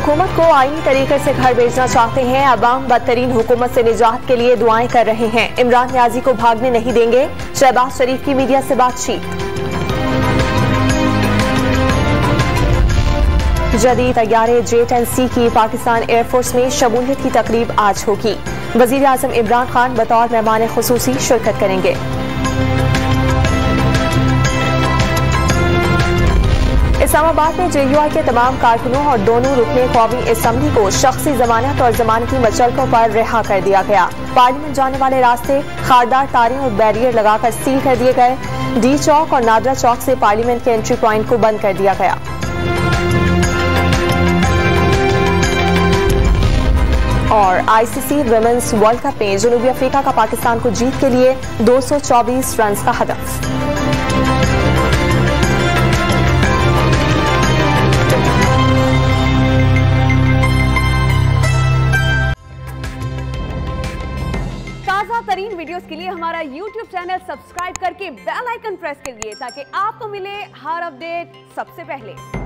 हुकूमत को आईनी तरीके से घर भेजना चाहते हैं। अवाम बदतरीन हुकूमत से निजात के लिए दुआएं कर रहे हैं। इमरान नियाजी को भागने नहीं देंगे। शहबाज शरीफ की मीडिया से बातचीत। जदीद तैयारे जेट-10C की पाकिस्तान एयरफोर्स में शमूलियत की तकरीब आज होगी। वजीर आजम इमरान खान बतौर मेहमान खुसूसी शिरकत करेंगे। इस्लामाबाद में JUI के तमाम कारकुनों और दोनों रुकने कौमी असम्बली को शख्सी जमानत और जमानती मचलकों पर रिहा कर दिया गया। पार्लियामेंट जाने वाले रास्ते खारदार तारें और बैरियर लगाकर सील कर दिए गए। डी चौक और नादरा चौक से पार्लियामेंट के एंट्री पॉइंट को बंद कर दिया गया। और ICC विमेंस वर्ल्ड कप में जनूबी अफ्रीका का पाकिस्तान को जीत के लिए 224 रन का हदफ। ताज़ा तरीन वीडियोस के लिए हमारा YouTube चैनल सब्सक्राइब करके बेल आइकन प्रेस करिए ताकि आपको मिले हर अपडेट सबसे पहले।